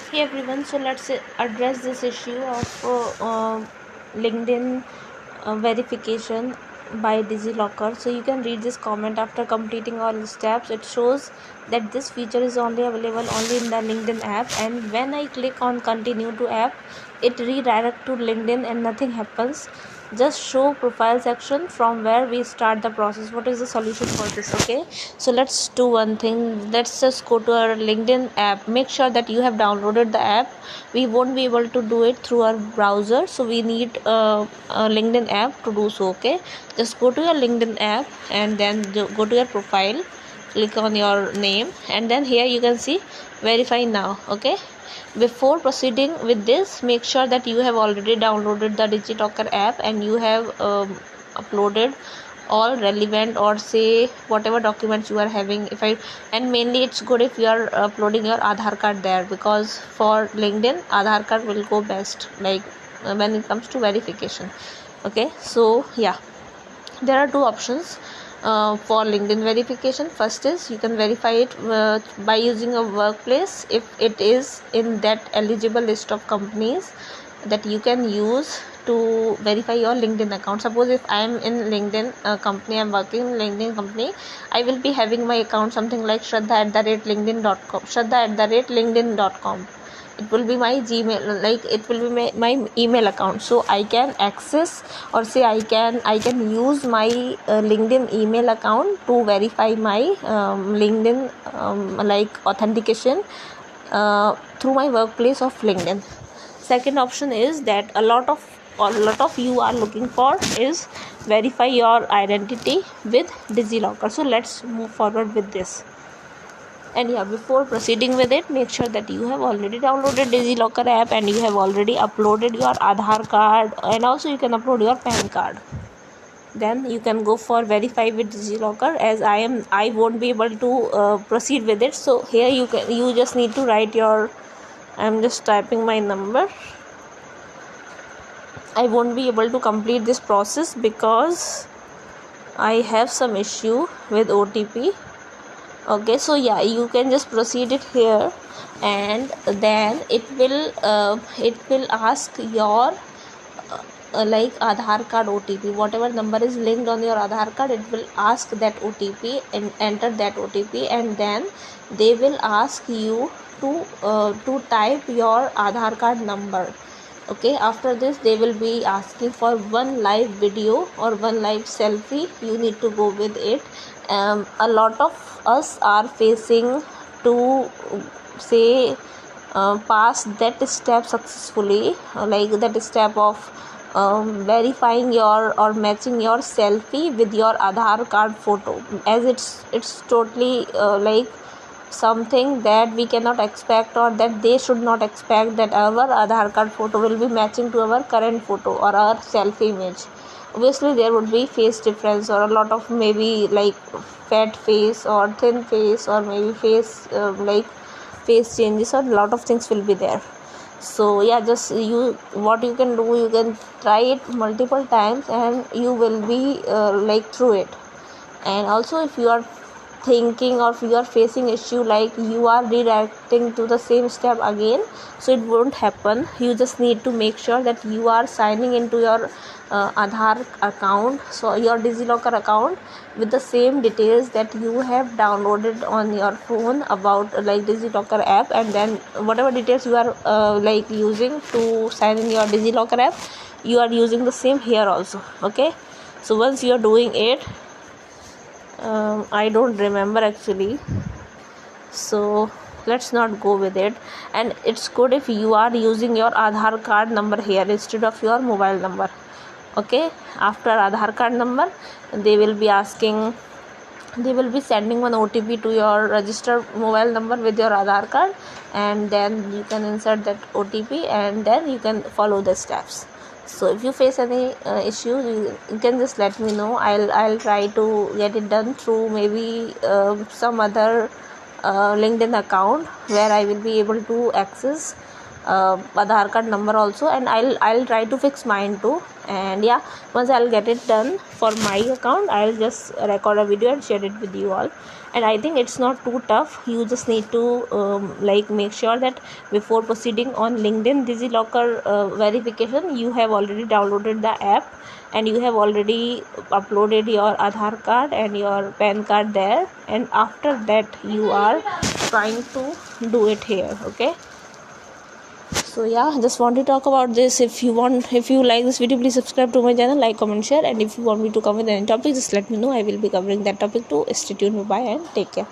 Hey everyone, so let's address this issue of LinkedIn verification by Digilocker. So you can read this comment after completing all the steps. It shows that this feature is only available only in the LinkedIn app, and when I click on continue to app, it redirects to LinkedIn and nothing happens. Just show profile section from where we start the process. What is the solution for this? Okay, so let's do one thing. Let's just go to our LinkedIn app. Make sure that you have downloaded the app. We won't be able to do it through our browser, so we need a LinkedIn app to do so. Okay, just go to your LinkedIn app and then go to your profile, click on your name, and then here you can see verify now. Okay, before proceeding with this, make sure that you have already downloaded the Digilocker app and you have uploaded all relevant or say whatever documents you are having. And mainly it's good if you are uploading your Aadhaar card there, because for LinkedIn Aadhaar card will go best, like when it comes to verification. Okay, so yeah, there are two options for LinkedIn verification. First is you can verify it by using a workplace if it is in that eligible list of companies that you can use to verify your LinkedIn account. Suppose if I am in LinkedIn company, I'm working in LinkedIn company, I will be having my account something like Shraddha@linkedin.com, Shraddha@linkedin.com. It will be my Gmail, like it will be my email account, so I can access or say I can use my LinkedIn email account to verify my LinkedIn like authentication through my workplace of LinkedIn. Second option is that a lot of you are looking for is verify your identity with Digilocker. So let's move forward with this. And yeah, before proceeding with it, make sure that you have already downloaded Digilocker app and you have already uploaded your Aadhaar card, and also you can upload your PAN card. Then you can go for verify with Digilocker. As I won't be able to proceed with it, so here you just need to write your, I'm just typing my number. I won't be able to complete this process because I have some issue with OTP. Okay, so yeah, you can just proceed it here, and then it will ask your like Aadhaar card OTP. Whatever number is linked on your Aadhaar card, it will ask that OTP and enter that OTP, and then they will ask you to type your Aadhaar card number. Okay, after this they will be asking for one live video or one live selfie. You need to go with it. A lot of us are facing to say pass that step successfully, like that step of verifying your or matching your selfie with your Aadhaar card photo, as it's totally like something that we cannot expect, or that they should not expect, that our Aadhaar card photo will be matching to our current photo or our selfie image. Obviously there would be face difference, or a lot of maybe like fat face or thin face, or maybe face like face changes, or a lot of things will be there. So yeah, just what you can do, you can try it multiple times and you will be like through it. And also if you are thinking or if you are facing issue like you are redirecting to the same step again, so it won't happen. You just need to make sure that you are signing into your Aadhaar account, so your Digilocker account, with the same details that you have downloaded on your phone about like Digilocker app, and then whatever details you are like using to sign in your Digilocker app, you are using the same here also. Okay, so once you are doing it, I don't remember actually, so let's not go with it. And it's good if you are using your Aadhaar card number here instead of your mobile number. Okay, after Aadhaar card number, they will be sending one OTP to your registered mobile number with your Aadhaar card, and then you can insert that OTP and then you can follow the steps. So if you face any issue, you can just let me know. I'll try to get it done through maybe some other LinkedIn account where I will be able to access Aadhaar card number also, and I'll try to fix mine too. And yeah, once I'll get it done for my account, I'll just record a video and share it with you all. and I think it's not too tough. You just need to like make sure that before proceeding on LinkedIn Digilocker verification, you have already downloaded the app and you have already uploaded your Aadhaar card and your PAN card there, and after that you are trying to do it here. Okay, so yeah, just want to talk about this. If you like this video, please subscribe to my channel, like, comment, share, and if you want me to cover any topic, just let me know. I will be covering that topic too. Stay tuned. Bye and take care.